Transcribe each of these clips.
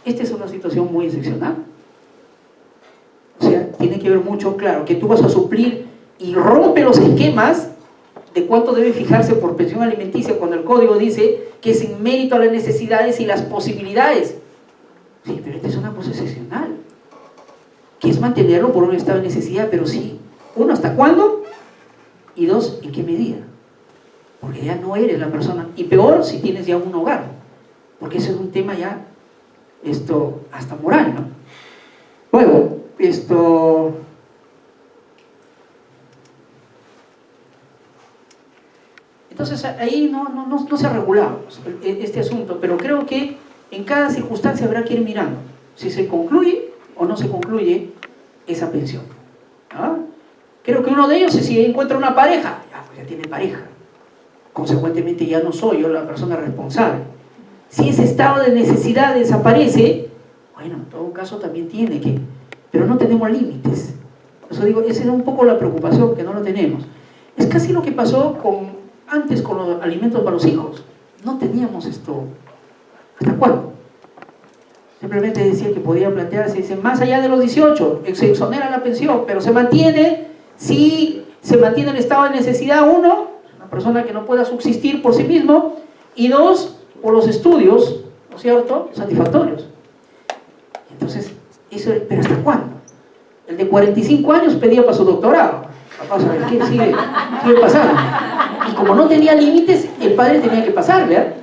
esta es una situación muy excepcional. O sea, tiene que ver mucho, claro, que tú vas a suplir y rompe los esquemas de cuánto debe fijarse por pensión alimenticia cuando el código dice que es en mérito a las necesidades y las posibilidades. Sí, pero esta es una cosa excepcional, que es mantenerlo por un estado de necesidad, pero sí, uno, ¿hasta cuándo? Y dos, ¿en qué medida? Porque ya no eres la persona, y peor si tienes ya un hogar, porque ese es un tema ya, hasta moral, ¿no? Luego, entonces ahí no se ha regulado este asunto, pero creo que en cada circunstancia habrá que ir mirando si se concluye o no se concluye esa pensión. ¿Ah? Creo que uno de ellos es si encuentra una pareja, pues ya tiene pareja, consecuentemente ya no soy yo la persona responsable. Si ese estado de necesidad desaparece, bueno, en todo caso también tiene que, pero no tenemos límites. Por eso digo, esa era un poco la preocupación, que no lo tenemos. Es casi lo que pasó antes con los alimentos para los hijos. No teníamos esto. ¿Hasta cuándo? Simplemente decía que podía plantearse, dice, más allá de los 18, se exonera la pensión, pero se mantiene, si se mantiene el estado de necesidad, uno, una persona que no pueda subsistir por sí mismo, y dos, por los estudios, ¿no es cierto?, satisfactorios. Entonces, ¿pero hasta cuándo? El de 45 años pedía para su doctorado. Papá, ¿sabes qué? Sigue pasando. Y como no tenía límites, el padre tenía que pasarle, ¿eh?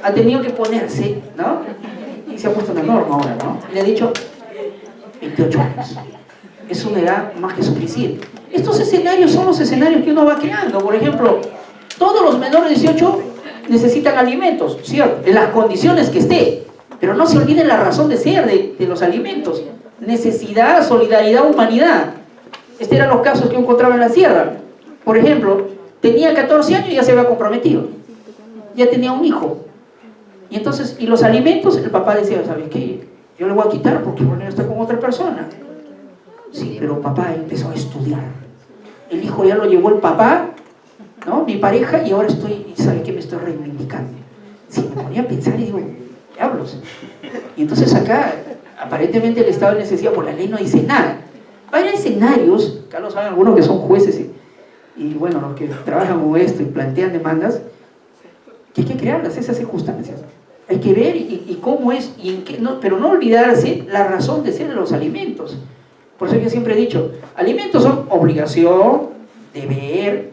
Ha tenido que ponerse, ¿no? Y se ha puesto una norma ahora, ¿no? Y le ha dicho 28 años. Es una edad más que suficiente. Estos escenarios son los escenarios que uno va creando. Por ejemplo, todos los menores de 18 necesitan alimentos, ¿cierto? En las condiciones que esté. Pero no se olviden la razón de ser de los alimentos. Necesidad, solidaridad, humanidad. Estos eran los casos que yo encontraba en la sierra. Por ejemplo, tenía 14 años y ya se había comprometido. Ya tenía un hijo. Y entonces, y los alimentos, el papá decía, ¿sabes qué? Yo le voy a quitar porque bueno, está con otra persona. Sí, pero papá empezó a estudiar. El hijo ya lo llevó el papá, ¿no? Mi pareja, y ahora ¿sabe qué? Me estoy reivindicando. Sí, me ponía a pensar y digo, diablos. Y entonces acá, aparentemente el estado de necesidad por la ley no dice nada. Hay escenarios, Carlos sabe algunos que son jueces y bueno, los que trabajan con esto y plantean demandas, que hay que crearlas, esas circunstancias. Hay que ver y cómo es, y en qué, pero no olvidarse la razón de ser de los alimentos. Por eso yo siempre he dicho, alimentos son obligación, deber,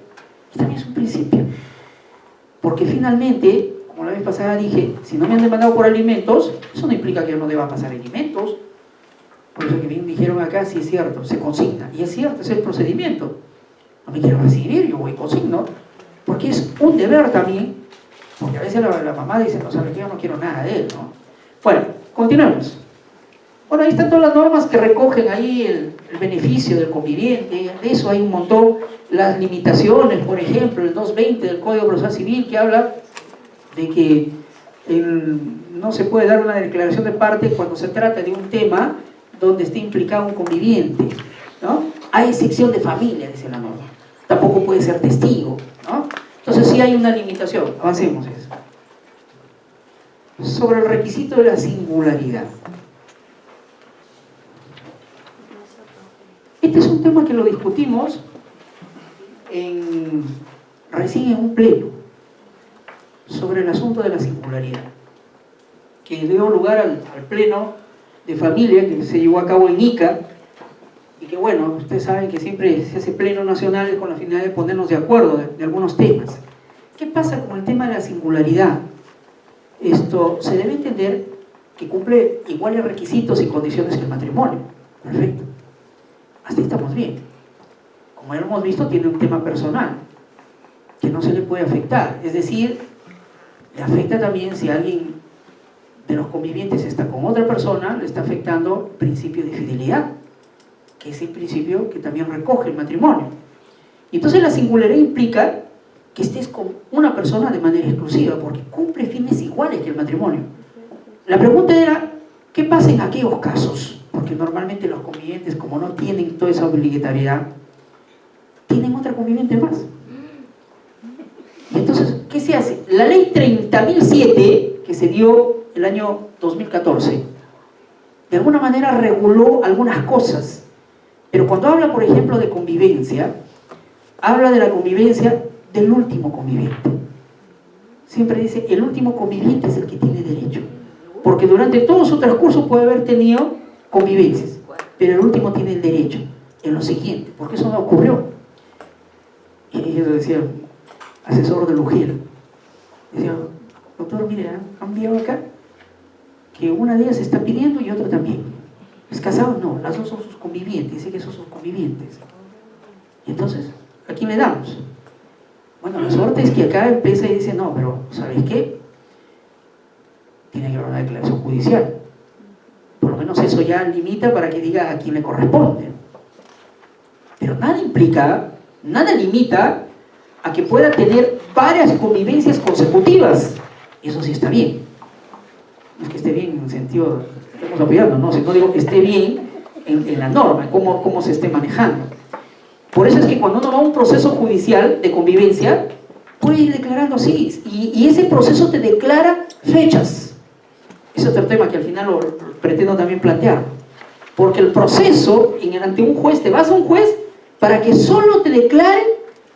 y también es un principio. Porque finalmente, como la vez pasada dije, si no me han demandado por alimentos, eso no implica que yo no deba pasar alimentos. Por eso que bien dijeron acá, sí es cierto, se consigna. Y es cierto, es el procedimiento. No me quiero recibir, yo voy y consigno. Porque es un deber también. Porque a veces la mamá dice, no sabe que yo no quiero nada de él, ¿no? Bueno, continuemos. Bueno, ahí están todas las normas que recogen ahí el beneficio del conviviente. De eso hay un montón. Las limitaciones, por ejemplo, el 220 del Código Procesal Civil, que habla de que no se puede dar una declaración de parte cuando se trata de un tema donde esté implicado un conviviente, ¿no? Hay excepción de familia, dice la norma. Tampoco puede ser testigo, ¿no? Entonces sí hay una limitación. Avancemos eso. Sobre el requisito de la singularidad. Este es un tema que lo discutimos recién en un pleno sobre el asunto de la singularidad, que dio lugar al pleno de familia que se llevó a cabo en Ica, y que bueno, ustedes saben que siempre se hace pleno nacional con la finalidad de ponernos de acuerdo de algunos temas. ¿Qué pasa con el tema de la singularidad? Esto se debe entender que cumple iguales requisitos y condiciones que el matrimonio. Perfecto. Hasta ahí estamos bien. Como ya lo hemos visto, tiene un tema personal que no se le puede afectar. Es decir, le afecta también si alguien de los convivientes está con otra persona, le está afectando el principio de fidelidad, que es el principio que también recoge el matrimonio. Y entonces la singularidad implica que estés con una persona de manera exclusiva, porque cumple fines iguales que el matrimonio. La pregunta era, ¿qué pasa en aquellos casos? Porque normalmente los convivientes, como no tienen toda esa obligatoriedad, tienen otra conviviente más. Y entonces, ¿qué se hace? La ley 30.007, que se dio el año 2014, de alguna manera reguló algunas cosas, pero cuando habla, por ejemplo, de convivencia, habla de la convivencia del último conviviente. Siempre dice, el último conviviente es el que tiene derecho, porque durante todo su transcurso puede haber tenido convivencias, pero el último tiene el derecho en lo siguiente, porque eso no ocurrió. Y yo decía, asesor de Lujero, decía, doctor, mire, han enviado acá que una de ellas está pidiendo y otra también. ¿Es casado? No, las dos son sus convivientes, dice que son sus convivientes. Y entonces, ¿a quién le damos? Bueno, la suerte es que acá empieza y dice, no, pero ¿sabes qué? Tiene que haber una declaración judicial. Por lo menos eso ya limita para que diga a quién le corresponde. Pero nada implica, nada limita a que pueda tener varias convivencias consecutivas. Eso sí está bien. No es que esté bien en el sentido, estamos apoyando, no, sino digo que esté bien en la norma, en cómo se esté manejando. Por eso es que cuando uno va a un proceso judicial de convivencia, puede ir declarando así, y ese proceso te declara fechas. Es otro tema que al final lo pretendo también plantear. Porque el proceso, ante un juez, te vas a un juez para que solo te declare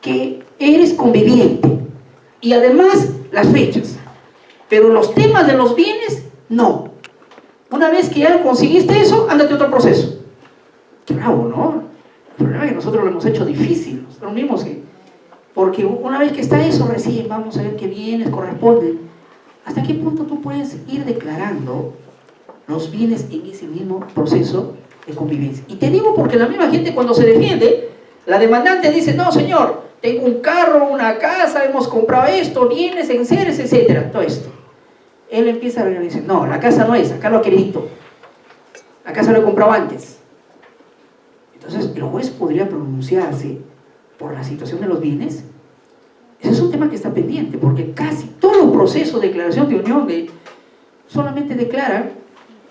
que eres conviviente. Y además, las fechas. Pero los temas de los bienes, no. Una vez que ya conseguiste eso, ándate a otro proceso. Qué bravo, ¿no? El problema es que nosotros lo hemos hecho difícil. Nosotros mismos porque una vez que está eso, recién vamos a ver qué bienes corresponden. ¿Hasta qué punto tú puedes ir declarando los bienes en ese mismo proceso de convivencia? Y te digo porque la misma gente cuando se defiende, la demandante dice, no señor, tengo un carro, una casa, hemos comprado esto, bienes, enseres, etcétera, todo esto. Él empieza a ver y dice, no, la casa no es, acá lo acredito. La casa lo he comprado antes. Entonces, ¿el juez podría pronunciarse por la situación de los bienes? Ese es un tema que está pendiente, porque casi todo el proceso de declaración de unión solamente declaran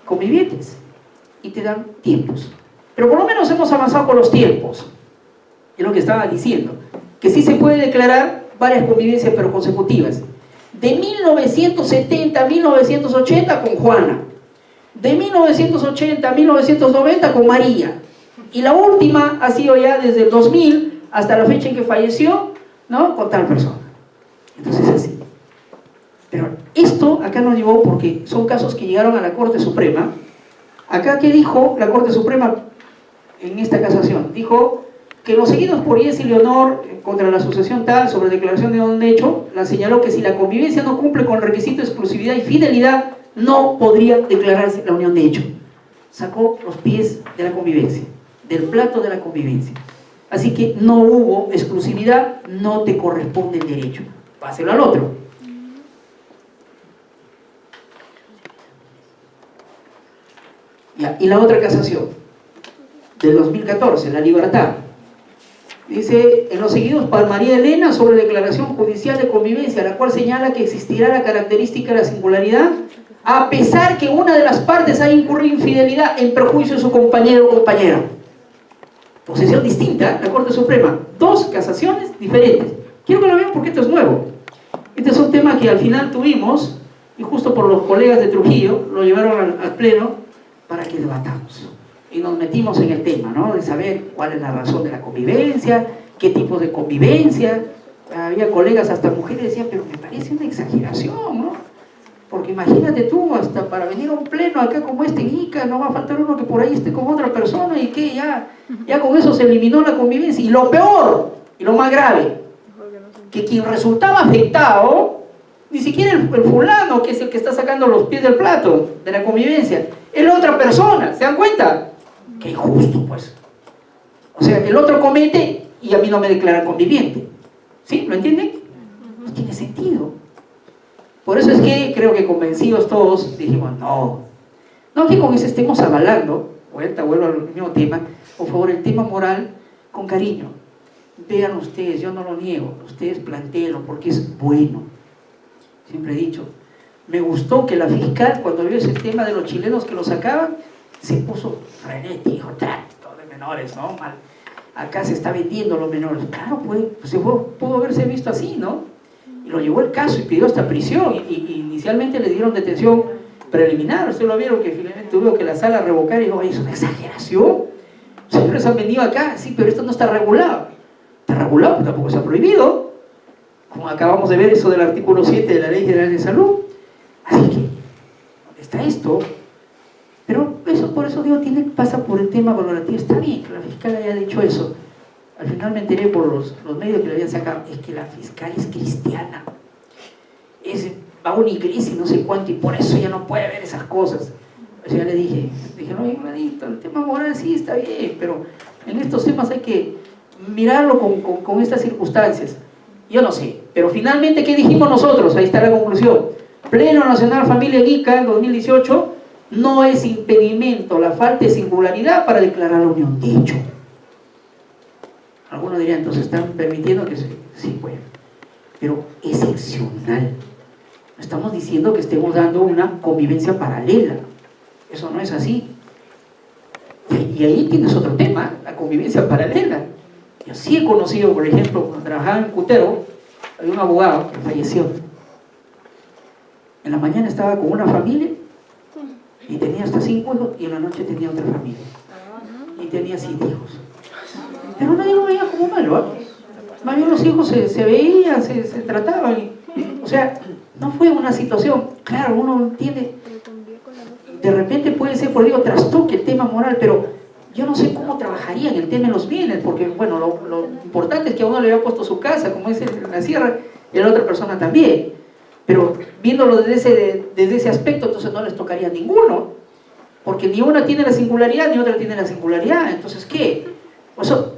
convivientes y te dan tiempos. Pero por lo menos hemos avanzado con los tiempos. Es lo que estaba diciendo, que sí se puede declarar varias convivencias pero consecutivas. De 1970 a 1980 con Juana, de 1980 a 1990 con María, y la última ha sido ya desde el 2000 hasta la fecha en que falleció, ¿no?, con tal persona. Entonces así. Pero esto acá nos llevó porque son casos que llegaron a la Corte Suprema. Acá, ¿qué dijo la Corte Suprema en esta casación? Dijo que los seguidos por Yes y Leonor contra la asociación tal sobre declaración de un hecho, la señaló que si la convivencia no cumple con el requisito de exclusividad y fidelidad, no podría declararse la unión de hecho. Sacó los pies de la convivencia, del plato de la convivencia. Así que no hubo exclusividad, no te corresponde el derecho. Páselo al otro. Y la otra casación, del 2014, la libertad. Dice, en los seguidos por María Elena sobre declaración judicial de convivencia, la cual señala que existirá la característica de la singularidad, a pesar que una de las partes haya incurrido infidelidad en perjuicio de su compañero o compañera. Posición distinta, la Corte Suprema. Dos casaciones diferentes. Quiero que lo vean porque esto es nuevo. Este es un tema que al final tuvimos, y justo por los colegas de Trujillo, lo llevaron al pleno para que debatamos. Y nos metimos en el tema, ¿no?, de saber cuál es la razón de la convivencia, qué tipo de convivencia. Había colegas, hasta mujeres, decían, pero me parece una exageración, ¿no? Porque imagínate tú, hasta para venir a un pleno acá como este en Ica, no va a faltar uno que por ahí esté con otra persona y que ya con eso se eliminó la convivencia. Y lo peor, y lo más grave, que quien resultaba afectado, ni siquiera el fulano, que es el que está sacando los pies del plato de la convivencia, es la otra persona. ¿Se dan cuenta? Qué injusto, pues. O sea, el otro comete y a mí no me declaran conviviente. ¿Sí? ¿Lo entienden? No tiene sentido. Por eso es que creo que convencidos todos dijimos, no que con eso estemos avalando. Vuelvo al mismo tema. Por favor, el tema moral, con cariño. Vean ustedes, yo no lo niego, ustedes plantéenlo porque es bueno. Siempre he dicho, me gustó que la fiscal, cuando vio ese tema de los chilenos que lo sacaban, se puso frenético, dijo, trato de menores, ¿no? Mal. Acá se está vendiendo los menores. Claro, pues pudo haberse visto así, ¿no? Y lo llevó el caso y pidió hasta prisión. Y inicialmente le dieron detención preliminar. Ustedes lo vieron que finalmente tuvo que la sala revocar y dijo, es una exageración. Los señores han venido acá, sí, pero esto no está regulado. Está regulado, pero tampoco está prohibido. Como acabamos de ver eso del artículo 7 de la Ley General de Salud. Así que, ¿dónde está esto? Pero eso, por eso digo, pasa por el tema valorativo. Está bien que la fiscal haya dicho eso. Al final me enteré por los medios que le habían sacado. Es que la fiscal es cristiana. Va a una iglesia y no sé cuánto, y por eso ya no puede ver esas cosas. O sea, le dije, no, hermanito, el tema moral sí está bien, pero en estos temas hay que mirarlo con estas circunstancias. Yo no sé, pero finalmente, ¿qué dijimos nosotros? Ahí está la conclusión. Pleno Nacional Familia Ica en 2018 no es impedimento la falta de singularidad para declarar la unión. De hecho, algunos dirían, entonces están permitiendo que sí puede, pero excepcional. No estamos diciendo que estemos dando una convivencia paralela. Eso no es así. Y ahí tienes otro tema, la convivencia paralela. Yo sí he conocido, por ejemplo, cuando trabajaba en Cutero, había un abogado que falleció. En la mañana estaba con una familia y tenía hasta 5 hijos, y en la noche tenía otra familia y tenía 7 hijos. Pero nadie lo veía como malo, ¿eh? Más bien los hijos se veían, se trataban, o sea, no fue una situación, claro, uno entiende, de repente puede ser, por digo, trastoque el tema moral, pero yo no sé cómo trabajaría en el tema de los bienes, porque bueno, lo importante es que a uno le había puesto su casa, como dice en la sierra, y a la otra persona también, pero viéndolo desde ese aspecto, entonces no les tocaría a ninguno, porque ni una tiene la singularidad, ni otra tiene la singularidad. Entonces, ¿qué?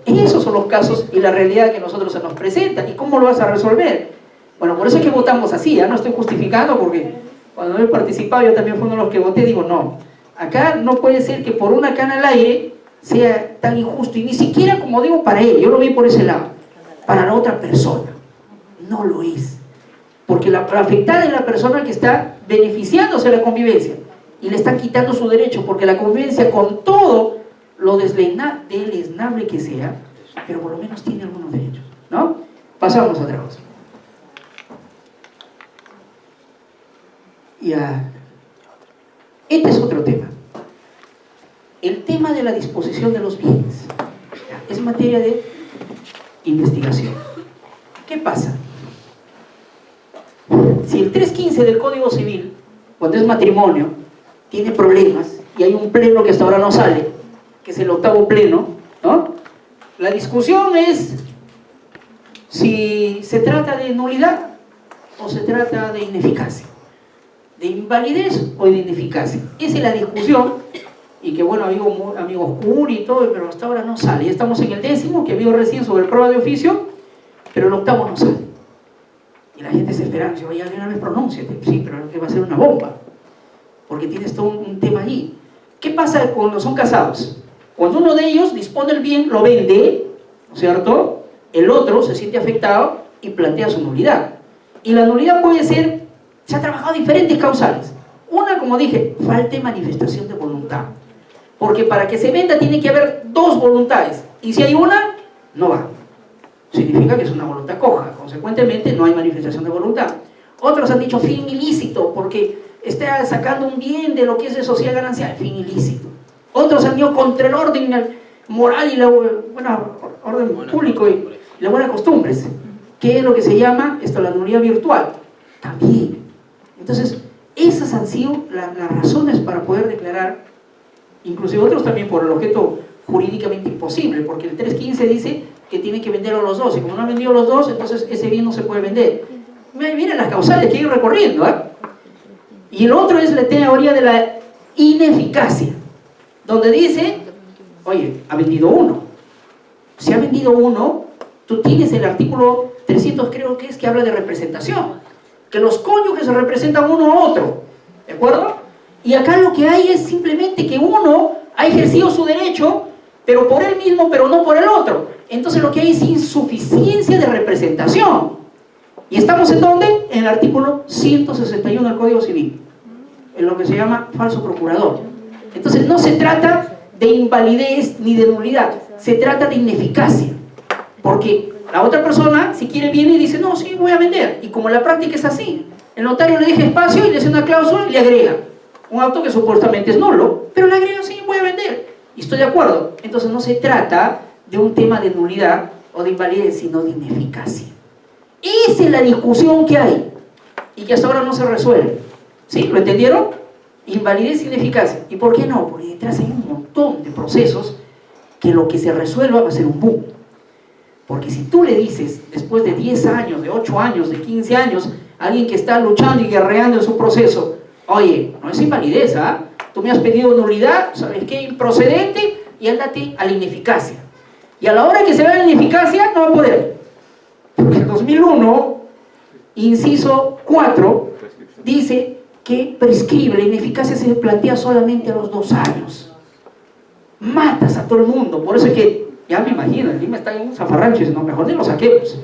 Esos son los casos y la realidad que a nosotros se nos presenta. ¿Y cómo lo vas a resolver? Bueno, por eso es que votamos así, no estoy justificando, porque cuando he participado yo también fui uno de los que voté, digo, no, acá no puede ser que por una cana al aire sea tan injusto, y ni siquiera, como digo, para él, yo lo vi por ese lado, para la otra persona, no lo es, porque la afectada es la persona que está beneficiándose de la convivencia, y le están quitando su derecho, porque la convivencia, con todo lo deleznable que sea, pero por lo menos tiene algunos derechos, ¿no? Pasamos a otra cosa. Este es otro tema. El tema de la disposición de los bienes es materia de investigación. ¿Qué pasa? Si el 315 del Código Civil, cuando es matrimonio, tiene problemas, y hay un pleno que hasta ahora no sale, que es el 8º pleno, ¿no? La discusión es si se trata de nulidad o se trata de ineficacia, de invalidez o de ineficacia. Esa es la discusión, y que bueno, amigos Curi y todo, pero hasta ahora no sale. Ya estamos en el 10º, que vio recién sobre prueba de oficio, pero el 8º no sale. Y la gente se espera, dice, oye, alguna vez pronúnciate. Sí, pero que va a ser una bomba, porque tienes todo un tema allí. ¿Qué pasa cuando son casados? Cuando uno de ellos dispone el bien, lo vende, ¿no es cierto? El otro se siente afectado y plantea su nulidad. Y la nulidad puede ser, se ha trabajado diferentes causales. Una, como dije, falta de manifestación de voluntad. Porque para que se venda tiene que haber 2 voluntades. Y si hay una, no va. Significa que es una voluntad coja. Consecuentemente, no hay manifestación de voluntad. Otros han dicho fin ilícito, porque está sacando un bien de lo que es de social ganancial, fin ilícito. Otros han ido contra el orden moral y la orden público y las buenas costumbres, que es lo que se llama la nulidad virtual. También. Entonces, esas han sido las razones para poder declarar, inclusive otros también por el objeto jurídicamente imposible, porque el 315 dice que tiene que venderlo los dos, y como no han vendido los dos, entonces ese bien no se puede vender. Miren las causales que hay recorriendo, ¿eh? Y el otro es la teoría de la ineficacia, donde dice, oye, ha vendido uno. Si ha vendido uno, tú tienes el artículo 300, creo que es, que habla de representación, que los cónyuges representan uno a otro, ¿de acuerdo? Y acá lo que hay es simplemente que uno ha ejercido su derecho, pero por él mismo, pero no por el otro. Entonces lo que hay es insuficiencia de representación. ¿Y estamos en dónde? En el artículo 161 del Código Civil, en lo que se llama falso procurador. Entonces no se trata de invalidez ni de nulidad, se trata de ineficacia, porque la otra persona, si quiere, viene y dice, no, sí, voy a vender, y como la práctica es así, el notario le deja espacio y le hace una cláusula y le agrega un auto que supuestamente es nulo, pero le agregan sí, voy a vender. Y estoy de acuerdo. Entonces no se trata de un tema de nulidad o de invalidez, sino de ineficacia. Esa es la discusión que hay y que hasta ahora no se resuelve. ¿Sí? ¿Lo entendieron? Invalidez e ineficacia. ¿Y por qué no? Porque detrás hay un montón de procesos que lo que se resuelva va a ser un boom. Porque si tú le dices, después de 10 años, de 8 años, de 15 años, a alguien que está luchando y guerreando en su proceso, oye, no es invalidez, ¿ah? Tú me has pedido nulidad, ¿sabes qué? Improcedente, y ándate a la ineficacia. Y a la hora que se vea la ineficacia, no va a poder. Porque el 2001, inciso 4, dice que prescribe, la ineficacia se plantea solamente a los 2 años. Matas a todo el mundo, por eso es que, ya me imagino, el Lima está en un zafarrancho y dice, no, mejor ni lo saquemos.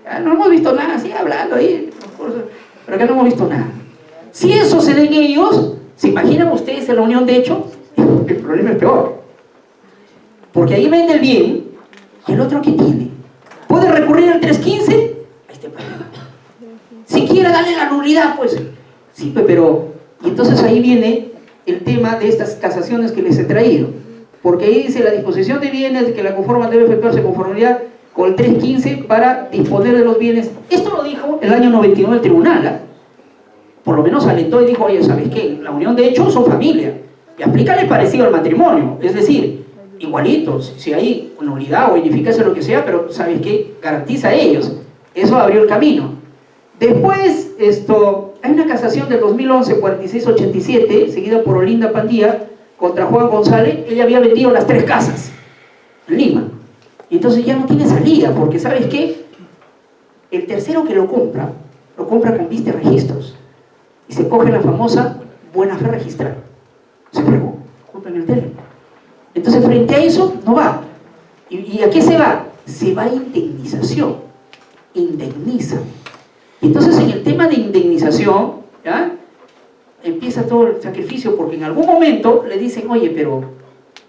Ya no hemos visto nada, sigue hablando ahí, pero acá no hemos visto nada. Si eso se da en ellos, ¿se imaginan ustedes en la unión de hecho? El problema es peor. Porque ahí vende el bien, y el otro, ¿qué tiene? ¿Puede recurrir al 315? Ahí está el problema. Si quiere darle la nulidad, pues sí, pero... Y entonces ahí viene el tema de estas casaciones que les he traído. Porque ahí dice la disposición de bienes de que la conforman debe efectuarse en conformidad con el 315 para disponer de los bienes. Esto lo dijo el año 99 el tribunal, ¿eh? Por lo menos alentó y dijo, oye, ¿sabes qué? La unión de hecho son familia. Y aplícale parecido al matrimonio. Es decir, igualitos, si hay nulidad o ineficacia o lo que sea, pero ¿sabes qué? Garantiza a ellos. Eso abrió el camino. Después, hay una casación del 2011, 4687, seguida por Olinda Pandía, contra Juan González. Ella había vendido las 3 casas en Lima. Y entonces ya no tiene salida, porque ¿sabes qué? El tercero que lo compra con vista de registros. Y se coge la famosa buena fe registral. Se fregó, disculpen el término. Entonces, frente a eso, no va. ¿Y a qué se va? Se va a indemnización. Indemniza. Entonces, en el tema de indemnización, ¿ya? Empieza todo el sacrificio, porque en algún momento le dicen, oye, pero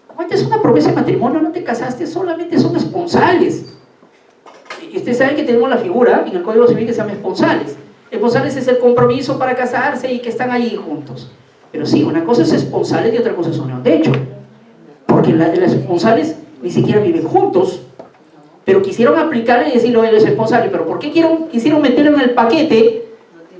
como esta es una promesa de matrimonio, no te casaste, solamente son esponsales. Y ustedes saben que tenemos la figura en el Código Civil que se llama esponsales. Esponsales es el compromiso para casarse y que están ahí juntos. Pero sí, una cosa es esponsales y otra cosa es unión de hecho. Porque las esponsales ni siquiera viven juntos, pero quisieron aplicarle y decirlo a los esponsales. ¿Pero por qué quisieron meterlo en el paquete?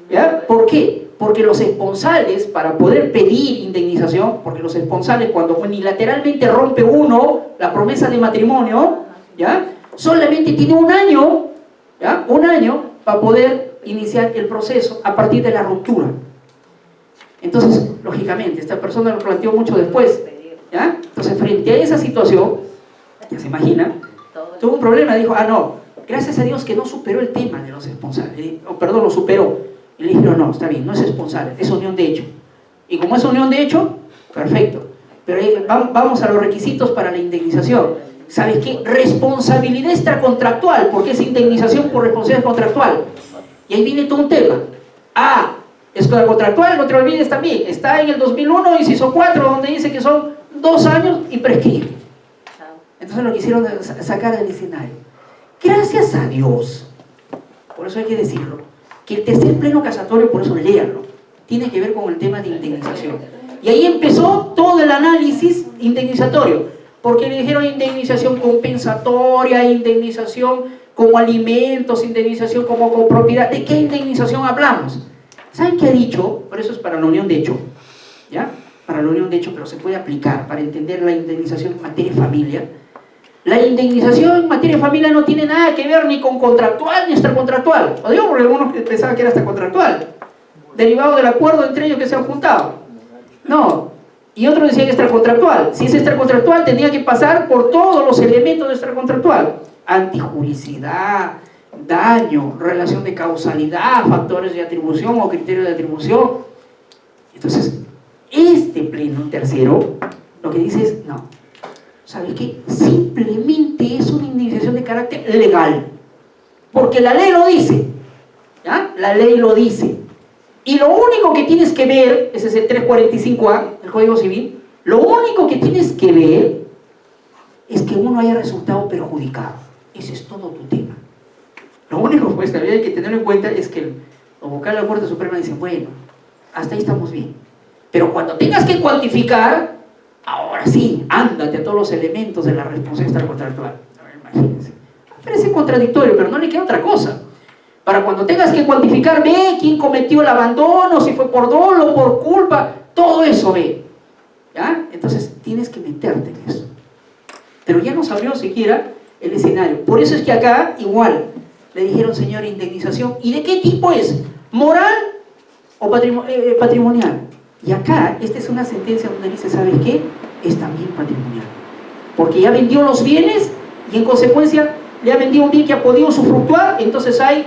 ¿Ya? ¿Por qué? Porque los esponsales, para poder pedir indemnización, porque los esponsales cuando unilateralmente rompe uno la promesa de matrimonio, ¿ya? Solamente tiene un año, ¿ya? Un año para poder iniciar el proceso a partir de la ruptura. Entonces, lógicamente, esta persona lo planteó mucho después, ¿ya? Entonces, frente a esa situación, ya se imagina, tuvo un problema, dijo, no, gracias a Dios que no superó el tema de los esponsales, perdón, lo superó. Y le dijeron, no, está bien, no es esponsal, es unión de hecho. Y como es unión de hecho, perfecto. Pero vamos a los requisitos para la indemnización. ¿Sabes qué? Responsabilidad extracontractual, porque es indemnización por responsabilidad contractual. Y ahí viene todo un tema. Es contractual, no te olvides también. Está en el 2001, inciso 4, donde dice que son 2 años y prescribe. Entonces lo quisieron sacar del escenario. Gracias a Dios, por eso hay que decirlo, que el tercer pleno casatorio, por eso léanlo, tiene que ver con el tema de indemnización. Y ahí empezó todo el análisis indemnizatorio, porque le dijeron indemnización compensatoria, indemnización como alimentos, indemnización como copropiedad. ¿De qué indemnización hablamos? ¿Saben qué ha dicho? Por eso es para la unión de hecho, ¿ya? Para la unión de hecho, pero se puede aplicar para entender la indemnización en materia de familia. La indemnización en materia de familia no tiene nada que ver ni con contractual ni extracontractual. Lo digo porque algunos pensaban que era hasta contractual, derivado del acuerdo entre ellos que se han juntado. No, y otros decían extracontractual. Si es extracontractual, tenía que pasar por todos los elementos de extracontractual: antijuricidad, daño, relación de causalidad, factores de atribución o criterios de atribución. Entonces, este pleno tercero lo que dice es, no, ¿sabes qué? Simplemente es una indemnización de carácter legal, porque la ley lo dice, ¿ya? La ley lo dice. Y lo único que tienes que ver, ese es el 345A del Código Civil, lo único que tienes que ver es que uno haya resultado perjudicado. Ese es todo tu tema. Lo único pues, que hay que tener en cuenta es que los vocales de la Corte Suprema dicen, bueno, hasta ahí estamos bien, Pero cuando tengas que cuantificar, ahora sí, ándate a todos los elementos de la responsabilidad extracontractual. Imagínense. Parece contradictorio, pero no le queda otra cosa. Para cuando tengas que cuantificar, ve quién cometió el abandono, si fue por dolo, por culpa, todo eso ve. ¿Ya? Entonces tienes que meterte en eso. Pero ya nos abrió siquiera el escenario. Por eso es que acá, igual, le dijeron, señor, indemnización. ¿Y de qué tipo es? ¿Moral o patrimonial? Y acá, esta es una sentencia donde dice, ¿sabes qué? Es también patrimonial. Porque ya vendió los bienes y en consecuencia le ha vendido un bien que ha podido usufructuar, entonces hay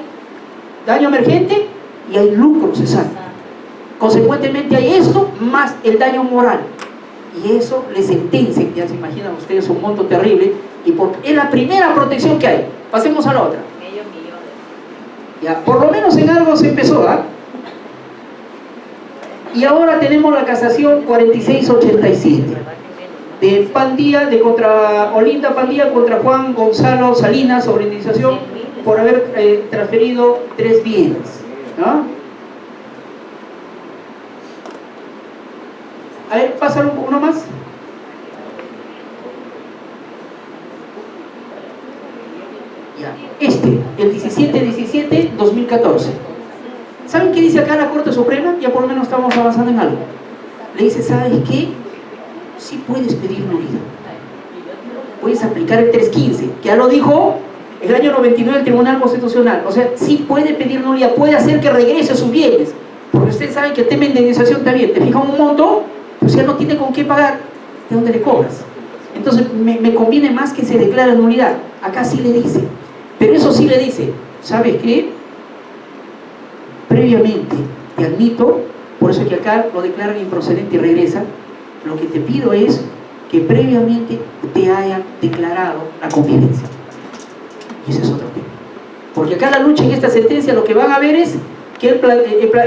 daño emergente y hay lucro cesante. Consecuentemente hay esto más el daño moral. Y eso le sentencian, ya se imaginan ustedes, un monto terrible. Y es la primera protección que hay. Pasemos a la otra. Medio millón. Ya, por lo menos en algo se empezó, ¿ah? Y ahora tenemos la casación 4687 de Pandía, de contra Olinda Pandía contra Juan Gonzalo Salinas sobre indemnización por haber transferido 3 bienes, ¿no? A ver, pásalo uno más. Ya, el 17-17-2014. ¿Saben qué dice acá la Corte Suprema? Ya por lo menos estamos avanzando en algo. Le dice, ¿sabes qué? Sí puedes pedir nulidad. Puedes aplicar el 315, que ya lo dijo el año 99 el Tribunal Constitucional. O sea, sí puede pedir nulidad, puede hacer que regrese sus bienes. Porque ustedes saben que el tema de indemnización está bien. Te fijan un monto, pues ya no tiene con qué pagar, ¿de dónde le cobras? Entonces me conviene más que se declare nulidad. Acá sí le dice. Pero eso sí le dice, ¿sabes qué? Previamente te admito, por eso que acá lo declaran improcedente y regresa. Lo que te pido es que previamente te hayan declarado la convivencia. Y ese es otro tema. Porque acá la lucha en esta sentencia lo que van a ver es que él,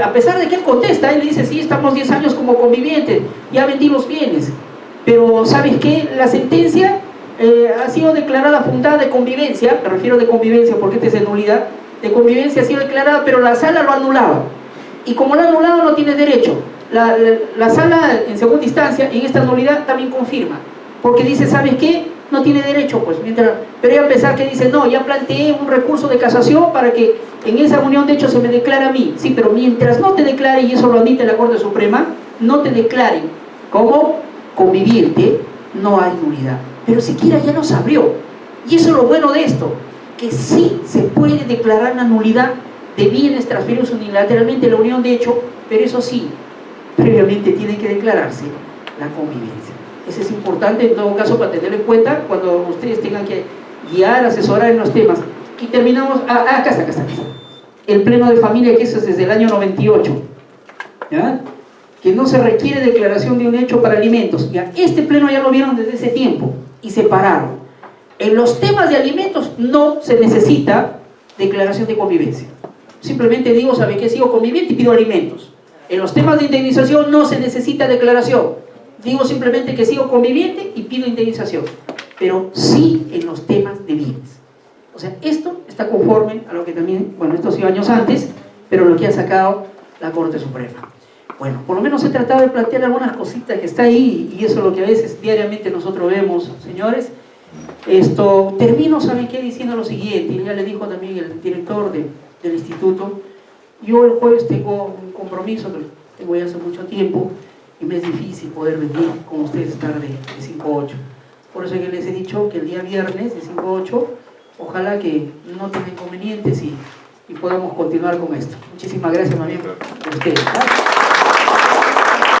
a pesar de que él contesta, él le dice, sí, estamos 10 años como convivientes, ya vendimos bienes. Pero ¿sabes qué? La sentencia ha sido declarada fundada de convivencia, me refiero de convivencia porque esta es de nulidad, de convivencia ha sido declarada, pero la sala lo ha anulado. Y como lo ha anulado no tiene derecho. La sala en segunda instancia, en esta nulidad, también confirma. Porque dice, ¿sabes qué? No tiene derecho, pues. Pero ya a pesar que dice, no, ya planteé un recurso de casación para que en esa unión de hecho se me declare a mí. Sí, pero mientras no te declare, y eso lo admite la Corte Suprema, no te declaren como conviviente, no hay nulidad. Pero siquiera ya nos abrió. Y eso es lo bueno de esto, que sí se puede declarar la nulidad de bienes transferidos unilateralmente a la unión de hecho, pero eso sí, previamente tiene que declararse la convivencia. Eso es importante en todo caso para tenerlo en cuenta cuando ustedes tengan que guiar, asesorar en los temas. Y terminamos, acá está. El pleno de familia, que eso es desde el año 98, ¿ya? Que no se requiere declaración de un hecho para alimentos. ¿Ya? Este pleno ya lo vieron desde ese tiempo y se pararon. En los temas de alimentos no se necesita declaración de convivencia. Simplemente digo, ¿sabe qué? Sigo conviviente y pido alimentos. En los temas de indemnización no se necesita declaración. Digo simplemente que sigo conviviente y pido indemnización. Pero sí en los temas de bienes. O sea, esto está conforme a lo que también, bueno, esto ha sido años antes, pero lo que ha sacado la Corte Suprema. Bueno, por lo menos he tratado de plantear algunas cositas que está ahí, y eso es lo que a veces diariamente nosotros vemos, señores. Termino, ¿saben qué? Diciendo lo siguiente, y ya le dijo también el director del instituto, yo el jueves tengo un compromiso que tengo ya hace mucho tiempo, y me es difícil poder venir con ustedes estar de 5 a 8. Por eso que les he dicho que el día viernes de 5 a 8, ojalá que no tengan inconvenientes y podamos continuar con esto. Muchísimas gracias, más bien, a ustedes.